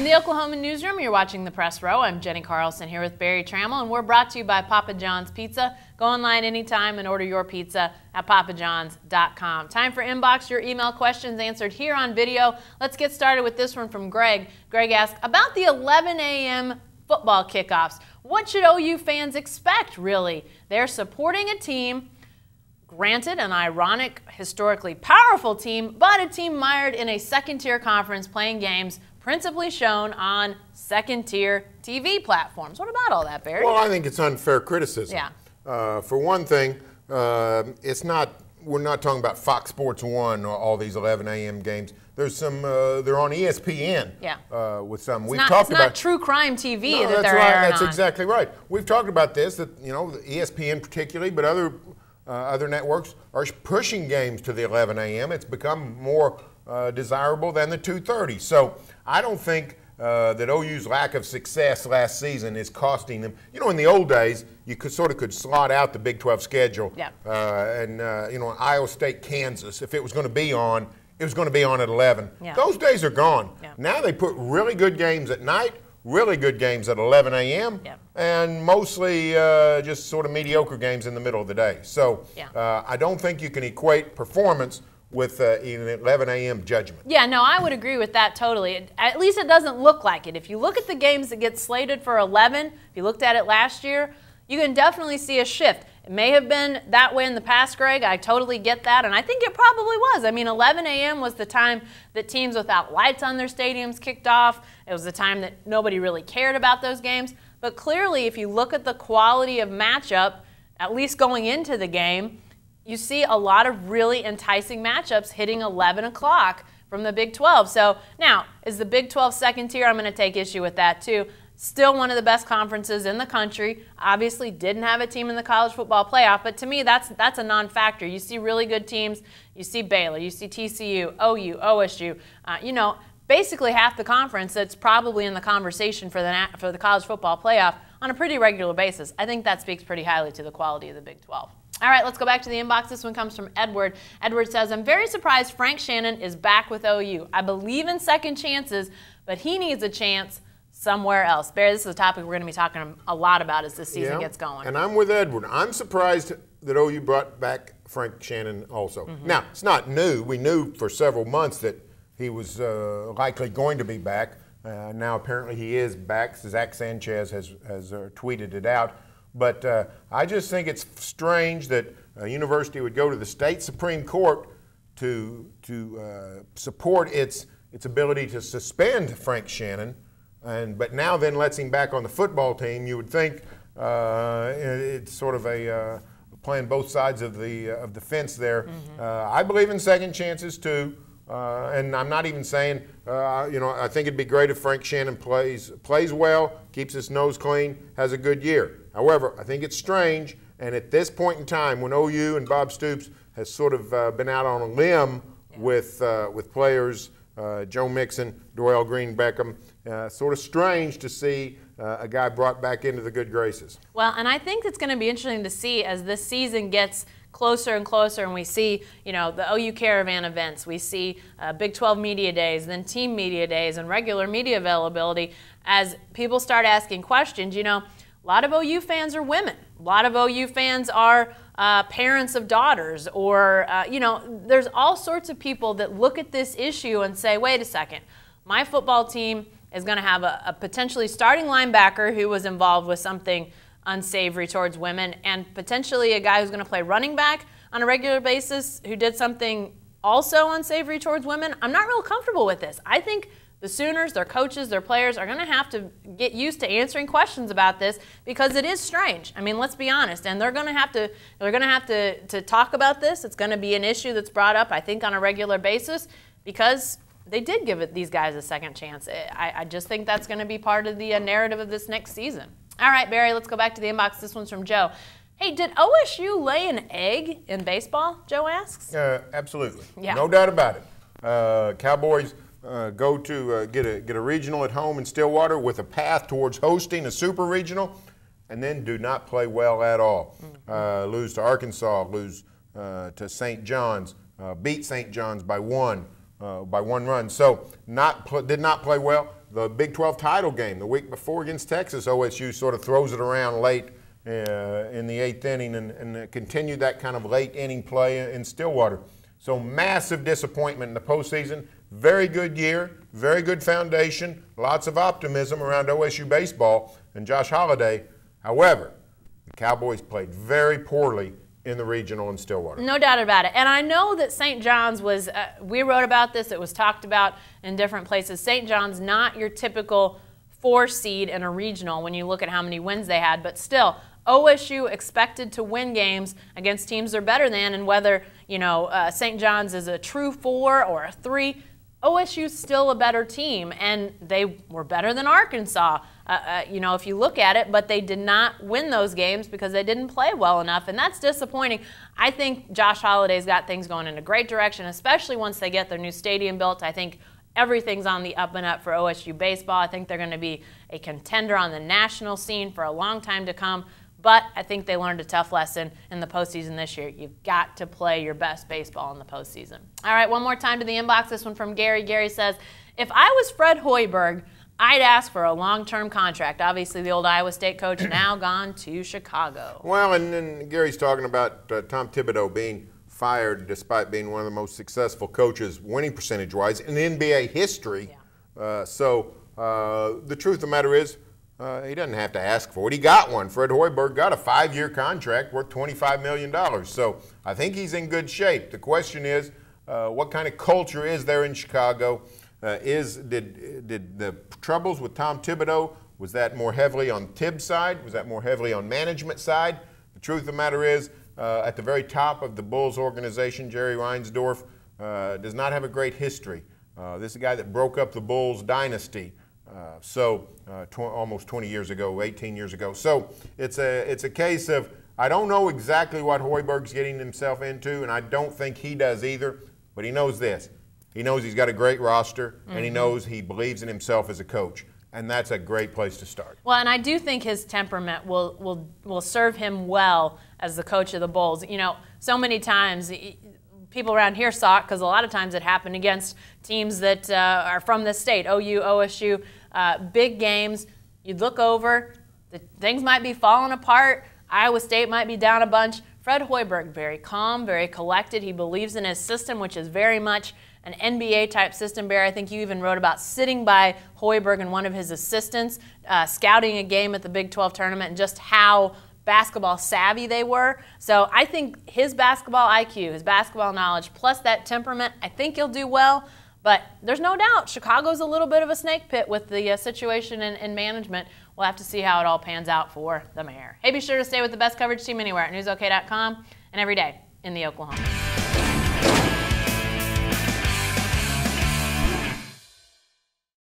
the Oklahoma Newsroom, you're watching the Press Row. I'm Jenny Carlson here with Barry Trammell, and we're brought to you by Papa John's Pizza. Go online anytime and order your pizza at papajohns.com. Time for Inbox, your email questions answered here on video. Let's get started with this one from Greg. Greg asked, about the 11 a.m. football kickoffs, what should OU fans expect, really? They're supporting a team, granted an ironic, historically powerful team, but a team mired in a second-tier conference playing games principally shown on second-tier TV platforms. What about all that, Barry? Well, I think it's unfair criticism. Yeah. For one thing, we're not talking about Fox Sports 1 or all these 11 a.m. games. There's some, they're on ESPN. Yeah. With some. It's not true crime TV no, that that's they're right. airing That's on. exactly right. We've talked about this, that, you know, ESPN particularly, but other networks are pushing games to the 11 a.m. It's become more desirable than the 2:30. So I don't think that OU's lack of success last season is costing them. You know, in the old days, you could slot out the Big 12 schedule. Yeah. You know, Iowa State, Kansas, if it was going to be on, it was going to be on at 11. Yeah. Those days are gone. Yeah. Now they put really good games at night, really good games at 11 a.m., yeah, and mostly just sort of mediocre games in the middle of the day. So yeah, I don't think you can equate performance with an 11 a.m. judgment. Yeah, no, I would agree with that totally. At least it doesn't look like it. If you look at the games that get slated for 11, if you looked at it last year, you can definitely see a shift. It may have been that way in the past, Greg. I totally get that, and I think it probably was. I mean, 11 a.m. was the time that teams without lights on their stadiums kicked off. It was the time that nobody really cared about those games. But clearly, if you look at the quality of matchup, at least going into the game, you see a lot of really enticing matchups hitting 11 o'clock from the Big 12. So now, is the Big 12 second tier? I'm going to take issue with that too. Still one of the best conferences in the country. Obviously didn't have a team in the college football playoff, but to me that's a non-factor. You see really good teams. You see Baylor, you see TCU, OU, OSU. You know, basically half the conference that's probably in the conversation for the college football playoff on a pretty regular basis. I think that speaks pretty highly to the quality of the Big 12. All right, let's go back to the inbox. This one comes from Edward. Edward says, I'm very surprised Frank Shannon is back with OU. I believe in second chances, but he needs a chance somewhere else. Barry, this is a topic we're going to be talking a lot about as this season gets going. And I'm with Edward. I'm surprised that OU brought back Frank Shannon also. Now, it's not new. We knew for several months that he was likely going to be back. Now apparently he is back. Zach Sanchez has tweeted it out. But I just think it's strange that a university would go to the state Supreme Court to support its ability to suspend Frank Shannon, but now then lets him back on the football team. You would think it's sort of a playing both sides of the fence there. I believe in second chances too, and I'm not even saying you know, I think it'd be great if Frank Shannon plays well, keeps his nose clean, has a good year. However, I think it's strange, and at this point in time, when OU and Bob Stoops has sort of been out on a limb with players, Joe Mixon, Doyle Green Beckham, sort of strange to see a guy brought back into the good graces. Well, and I think it's going to be interesting to see as this season gets closer and closer, and we see, you know, the OU Caravan events, we see Big 12 media days, then team media days, and regular media availability. As people start asking questions, you know, a lot of OU fans are women. A lot of OU fans are parents of daughters, or, you know, there's all sorts of people that look at this issue and say, wait a second, my football team is going to have a potentially starting linebacker who was involved with something unsavory towards women, and potentially a guy who's going to play running back on a regular basis who did something also unsavory towards women. I'm not real comfortable with this. I think the Sooners, their coaches, their players are going to have to get used to answering questions about this because it is strange. I mean, let's be honest. And they're going to have to talk about this. It's going to be an issue that's brought up, I think, on a regular basis because they did give these guys a second chance. I just think that's going to be part of the narrative of this next season. All right, Barry, let's go back to the inbox. This one's from Joe. Hey, did OSU lay an egg in baseball, Joe asks? Absolutely. Yeah. No doubt about it. Cowboys go to get a regional at home in Stillwater with a path towards hosting a super regional, and then do not play well at all. Lose to Arkansas, lose to St. John's, beat St. John's by one run. So did not play well. the Big 12 title game the week before against Texas, OSU sort of throws it around late in the 8th inning and continued that kind of late inning play in Stillwater. So massive disappointment in the postseason. Very good year, very good foundation, lots of optimism around OSU baseball and Josh Holliday. However, the Cowboys played very poorly in the regional in Stillwater. No doubt about it. And I know that St. John's was, we wrote about this, it was talked about in different places. St. John's not your typical 4 seed in a regional when you look at how many wins they had, but still, OSU expected to win games against teams they're better than, and whether, you know, St. John's is a true 4 or a 3, OSU's still a better team, and they were better than Arkansas, you know, if you look at it, but they did not win those games because they didn't play well enough, and that's disappointing. I think Josh Holliday's got things going in a great direction, especially once they get their new stadium built. I think everything's on the up and up for OSU baseball. I think they're going to be a contender on the national scene for a long time to come. But I think they learned a tough lesson in the postseason this year. You've got to play your best baseball in the postseason. All right, one more time to the inbox. This one from Gary. Gary says, if I was Fred Hoiberg, I'd ask for a long-term contract. Obviously, the old Iowa State coach now gone to Chicago. Well, and then Gary's talking about Tom Thibodeau being fired despite being one of the most successful coaches, winning percentage-wise, in NBA history. Yeah. The truth of the matter is, he doesn't have to ask for it. He got one. Fred Hoiberg got a 5-year contract worth $25 million. So I think he's in good shape. The question is, what kind of culture is there in Chicago? Did the troubles with Tom Thibodeau, was that more heavily on Tibbs' side? Was that more heavily on management side? The truth of the matter is, at the very top of the Bulls organization, Jerry Reinsdorf does not have a great history. This is a guy that broke up the Bulls dynasty. Almost 20 years ago, 18 years ago. So it's a case of, I don't know exactly what Hoiberg's getting himself into, and I don't think he does either, but he knows this. He knows he's got a great roster, and he knows he believes in himself as a coach, and that's a great place to start. Well, and I do think his temperament will serve him well as the coach of the Bulls. You know, so many times people around here saw it because a lot of times it happened against teams that are from this state, OU, OSU, big games. You'd look over, things might be falling apart. Iowa State might be down a bunch. Fred Hoiberg, very calm, very collected. He believes in his system, which is very much an NBA-type system. Bear, I think you even wrote about sitting by Hoiberg and one of his assistants, scouting a game at the Big 12 tournament, and just how basketball savvy they were. So I think his basketball IQ, his basketball knowledge, plus that temperament, I think he'll do well. But there's no doubt Chicago's a little bit of a snake pit with the situation and management. We'll have to see how it all pans out for the mayor. Hey, be sure to stay with the best coverage team anywhere at newsok.com and every day in the Oklahoma.